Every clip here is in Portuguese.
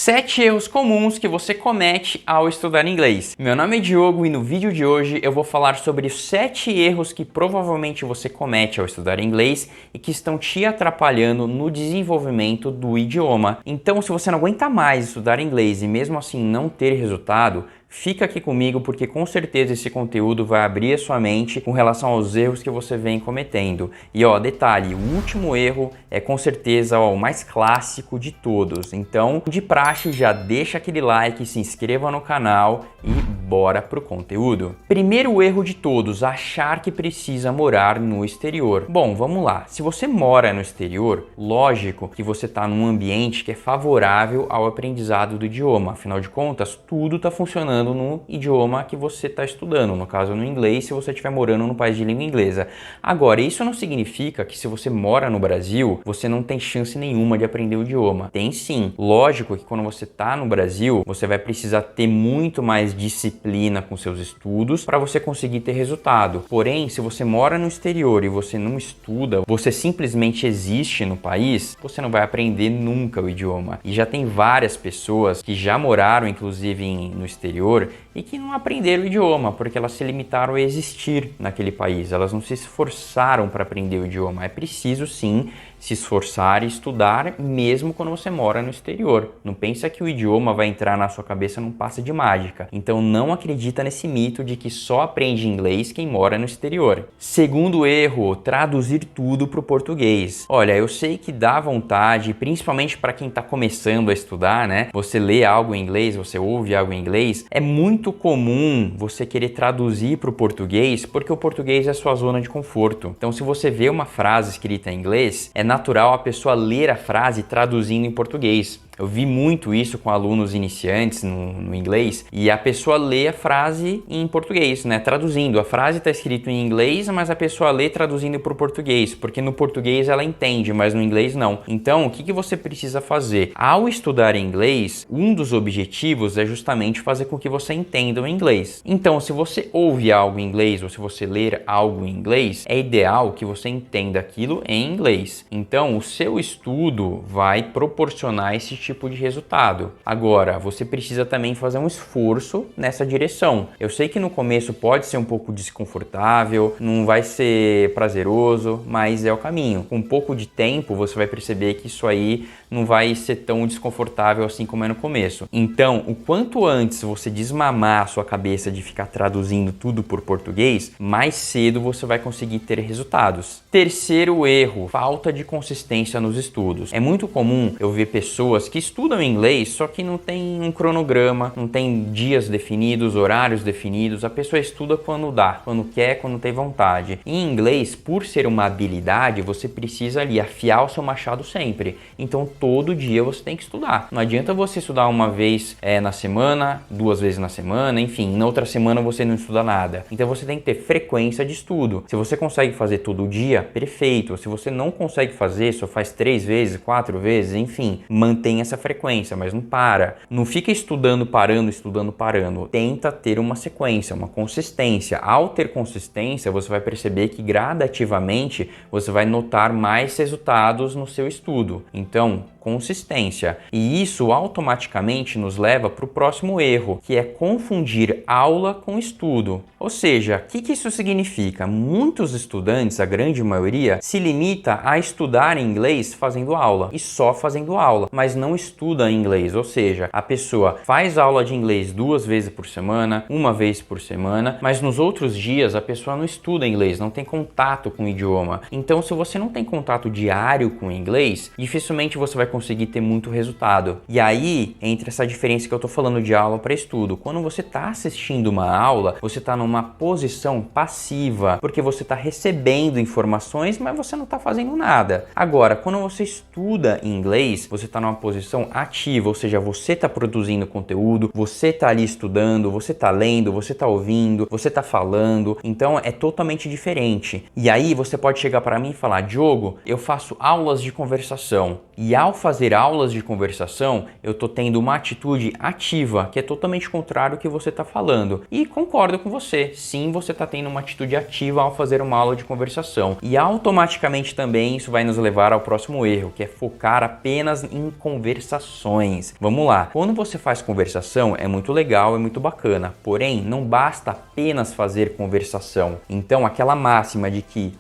7 erros comuns que você comete ao estudar inglês. Meu nome é Diogo e no vídeo de hoje eu vou falar sobre os 7 erros que provavelmente você comete ao estudar inglês e que estão te atrapalhando no desenvolvimento do idioma. Então, se você não aguenta mais estudar inglês e mesmo assim não ter resultado, fica aqui comigo porque com certeza esse conteúdo vai abrir a sua mente com relação aos erros que você vem cometendo. E detalhe, o último erro é com certeza o mais clássico de todos. Então, de praxe, já deixa aquele like, se inscreva no canal e bora pro conteúdo. Primeiro erro de todos, achar que precisa morar no exterior. Bom, vamos lá. Se você mora no exterior, lógico que você está num ambiente que é favorável ao aprendizado do idioma. Afinal de contas, tudo está funcionando no idioma que você está estudando, no caso no inglês, se você estiver morando no país de língua inglesa. Agora, isso não significa que se você mora no Brasil, você não tem chance nenhuma de aprender o idioma. Tem sim. Lógico que quando você está no Brasil, você vai precisar ter muito mais disciplina com seus estudos para você conseguir ter resultado. Porém, se você mora no exterior e você não estuda, você simplesmente existe no país, você não vai aprender nunca o idioma. E já tem várias pessoas que já moraram, inclusive, no exterior e que não aprenderam o idioma porque elas se limitaram a existir naquele país, elas não se esforçaram para aprender o idioma. É preciso sim se esforçar e estudar mesmo quando você mora no exterior. Não pensa que o idioma vai entrar na sua cabeça num passe de mágica. Então não acredita nesse mito de que só aprende inglês quem mora no exterior. Segundo erro, traduzir tudo para o português. Olha, eu sei que dá vontade, principalmente para quem está começando a estudar, né? Você lê algo em inglês, você ouve algo em inglês, é muito comum você querer traduzir para o português porque o português é a sua zona de conforto. Então se você vê uma frase escrita em inglês, é natural a pessoa ler a frase traduzindo em português. Eu vi muito isso com alunos iniciantes no inglês e a pessoa lê a frase em português, né? Traduzindo. A frase está escrita em inglês, mas a pessoa lê traduzindo para o português, porque no português ela entende, mas no inglês não. Então, o que você precisa fazer? Ao estudar inglês, um dos objetivos é justamente fazer com que você entenda o inglês. Então, se você ouve algo em inglês ou se você ler algo em inglês, é ideal que você entenda aquilo em inglês. Então, o seu estudo vai proporcionar esse tipo de resultado. Agora, você precisa também fazer um esforço nessa direção. Eu sei que no começo pode ser um pouco desconfortável, não vai ser prazeroso, mas é o caminho. Com um pouco de tempo, você vai perceber que isso aí não vai ser tão desconfortável assim como é no começo. Então, o quanto antes você desmamar a sua cabeça de ficar traduzindo tudo por português, mais cedo você vai conseguir ter resultados. Terceiro erro, falta de consistência nos estudos. É muito comum eu ver pessoas que estudam inglês, só que não tem um cronograma, não tem dias definidos, horários definidos. A pessoa estuda quando dá, quando quer, quando tem vontade. Em inglês, por ser uma habilidade, você precisa ali afiar o seu machado sempre. Então, todo dia você tem que estudar. Não adianta você estudar uma vez na semana, 2 vezes na semana, enfim, na outra semana você não estuda nada. Então, você tem que ter frequência de estudo. Se você consegue fazer todo dia, perfeito. Se você não consegue fazer, só faz 3 vezes, 4 vezes, enfim, mantenha essa frequência, mas não para. Não fica estudando, parando, estudando, parando. Tenta ter uma sequência, uma consistência. Ao ter consistência, você vai perceber que gradativamente você vai notar mais resultados no seu estudo. Então, consistência. E isso automaticamente nos leva para o próximo erro, que é confundir aula com estudo. Ou seja, o que isso significa? Muitos estudantes, a grande maioria, se limita a estudar inglês fazendo aula e só fazendo aula, mas não estuda inglês. Ou seja, a pessoa faz aula de inglês 2 vezes por semana, 1 vez por semana, mas nos outros dias a pessoa não estuda inglês, não tem contato com o idioma. Então, se você não tem contato diário com o inglês, dificilmente você vai conseguir ter muito resultado. E aí entra essa diferença que eu estou falando de aula para estudo. Quando você está assistindo uma aula, você está numa posição passiva, porque você está recebendo informações, mas você não está fazendo nada. Agora, quando você estuda inglês, você está numa posição ativa, ou seja, você está produzindo conteúdo, você está ali estudando, você está lendo, você está ouvindo, você está falando. Então é totalmente diferente. E aí você pode chegar para mim e falar: Diogo, eu faço aulas de conversação. E ao fazer aulas de conversação, eu estou tendo uma atitude ativa, que é totalmente contrário ao que você está falando. E concordo com você, sim, você está tendo uma atitude ativa ao fazer uma aula de conversação. E automaticamente também isso vai nos levar ao próximo erro, que é focar apenas em conversações. Vamos lá, quando você faz conversação é muito legal, é muito bacana, porém não basta apenas fazer conversação. Então aquela máxima de que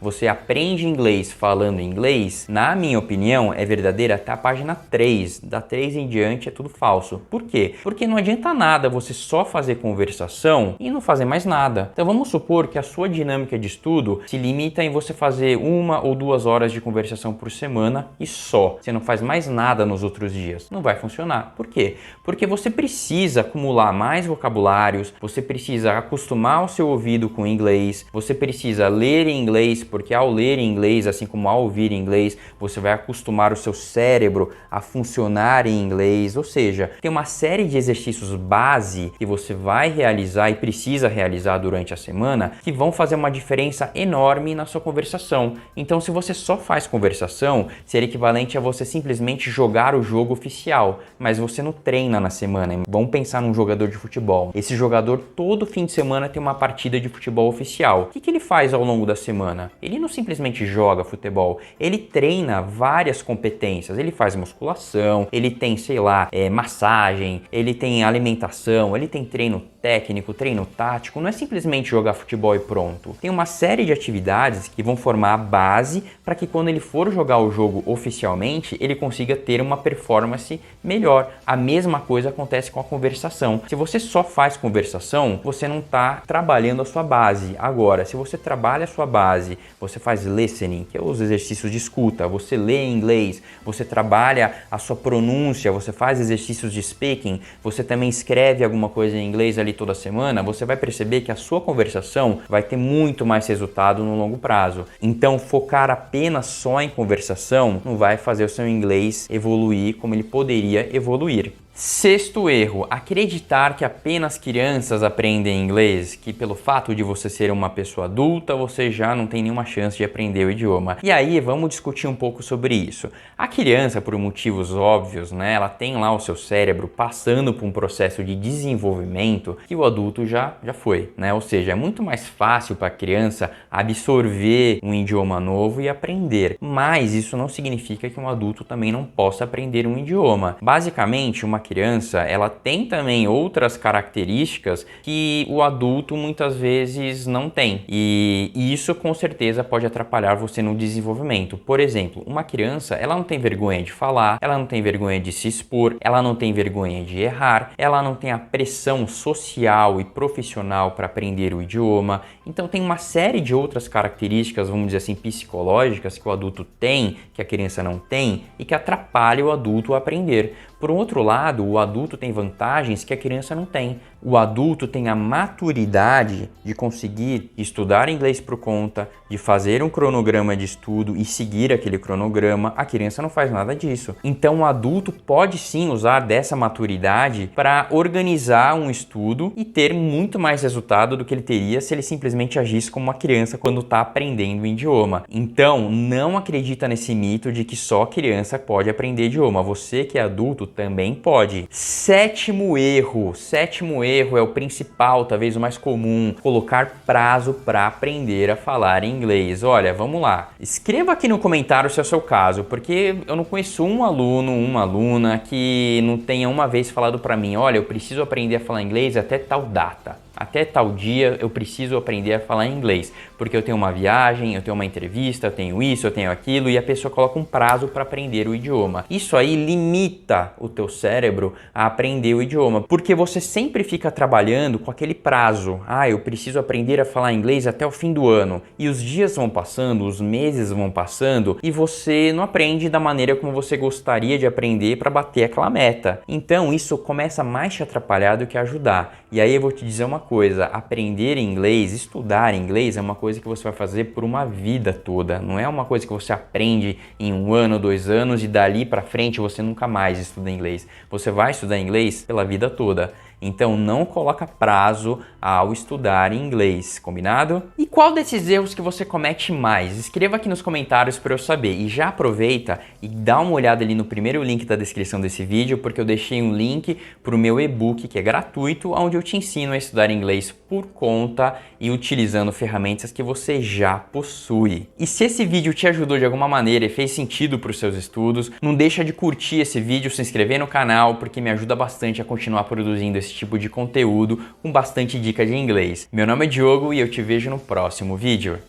você aprende inglês falando inglês, na minha opinião é verdadeira até a página 3, da 3 em diante é tudo falso. Por quê? Porque não adianta nada você só fazer conversação e não fazer mais nada. Então vamos supor que a sua dinâmica de estudo se limita em você fazer 1 ou 2 horas de conversação por semana e só. Você não faz mais nada nos outros dias. Não vai funcionar. Por quê? Porque você precisa acumular mais vocabulários, você precisa acostumar o seu ouvido com inglês, você precisa ler em inglês, porque ao ler em inglês, assim como ao ouvir em inglês, você vai acostumar o seu cérebro a funcionar em inglês. Ou seja, tem uma série de exercícios base que você vai realizar e precisa realizar durante a semana que vão fazer uma diferença enorme na sua conversação. Então, se você só faz conversação, seria equivalente a você simplesmente jogar o jogo oficial, mas você não treina na semana. Vamos pensar num jogador de futebol. Esse jogador todo fim de semana tem uma partida de futebol oficial. O que ele faz ao longo da semana? Ele não simplesmente joga futebol, ele treina várias competências. Ele faz musculação, ele tem, massagem, ele tem alimentação, ele tem treino técnico, treino tático. Não é simplesmente jogar futebol e pronto. Tem uma série de atividades que vão formar a base para que quando ele for jogar o jogo oficialmente, ele consiga ter uma performance melhor. A mesma coisa acontece com a conversação. Se você só faz conversação, você não está trabalhando a sua base. Agora, se você trabalha a sua base, você faz listening, que é os exercícios de escuta, você lê em inglês, você trabalha a sua pronúncia, você faz exercícios de speaking, você também escreve alguma coisa em inglês ali toda semana, você vai perceber que a sua conversação vai ter muito mais resultado no longo prazo. Então, focar apenas só em conversação não vai fazer o seu inglês evoluir como ele poderia evoluir. Sexto erro, acreditar que apenas crianças aprendem inglês, que pelo fato de você ser uma pessoa adulta, você já não tem nenhuma chance de aprender o idioma. E aí, vamos discutir um pouco sobre isso. A criança, por motivos óbvios, ela tem lá o seu cérebro passando por um processo de desenvolvimento que o adulto já foi, Ou seja, é muito mais fácil para a criança absorver um idioma novo e aprender. Mas isso não significa que um adulto também não possa aprender um idioma. Basicamente, uma criança, ela tem também outras características que o adulto muitas vezes não tem. E isso com certeza pode atrapalhar você no desenvolvimento. Por exemplo, uma criança, ela não tem vergonha de falar, ela não tem vergonha de se expor, ela não tem vergonha de errar, ela não tem a pressão social e profissional para aprender o idioma. Então tem uma série de outras características, vamos dizer assim, psicológicas que o adulto tem, que a criança não tem e que atrapalham o adulto a aprender. Por um outro lado, o adulto tem vantagens que a criança não tem. O adulto tem a maturidade de conseguir estudar inglês por conta, de fazer um cronograma de estudo e seguir aquele cronograma. A criança não faz nada disso. Então o adulto pode sim usar dessa maturidade para organizar um estudo e ter muito mais resultado do que ele teria se ele simplesmente agisse como uma criança quando está aprendendo o idioma. Então não acredita nesse mito de que só criança pode aprender idioma. Você que é adulto também pode. Sétimo erro é o principal, talvez o mais comum, colocar prazo para aprender a falar inglês. Olha, vamos lá. Escreva aqui no comentário se é o seu caso, porque eu não conheço um aluno, uma aluna que não tenha uma vez falado para mim, olha, eu preciso aprender a falar inglês até tal data. Até tal dia eu preciso aprender a falar inglês, porque eu tenho uma viagem, eu tenho uma entrevista, eu tenho isso, eu tenho aquilo, e a pessoa coloca um prazo para aprender o idioma. Isso aí limita o teu cérebro a aprender o idioma, porque você sempre fica trabalhando com aquele prazo. Eu preciso aprender a falar inglês até o fim do ano. E os dias vão passando, os meses vão passando, e você não aprende da maneira como você gostaria de aprender para bater aquela meta. Então isso começa mais a te atrapalhar do que ajudar. E aí eu vou te dizer uma coisa, aprender inglês, estudar inglês é uma coisa que você vai fazer por uma vida toda. Não é uma coisa que você aprende em 1 ano, 2 anos e dali para frente você nunca mais estuda inglês. Você vai estudar inglês pela vida toda. Então não coloca prazo ao estudar inglês, combinado? E qual desses erros que você comete mais? Escreva aqui nos comentários para eu saber. E já aproveita e dá uma olhada ali no primeiro link da descrição desse vídeo, porque eu deixei um link para o meu e-book que é gratuito, onde eu te ensino a estudar inglês por conta e utilizando ferramentas que você já possui. E se esse vídeo te ajudou de alguma maneira e fez sentido para os seus estudos, não deixa de curtir esse vídeo, se inscrever no canal, porque me ajuda bastante a continuar produzindo esse tipo de conteúdo com bastante dica de inglês. Meu nome é Diogo e eu te vejo no próximo vídeo.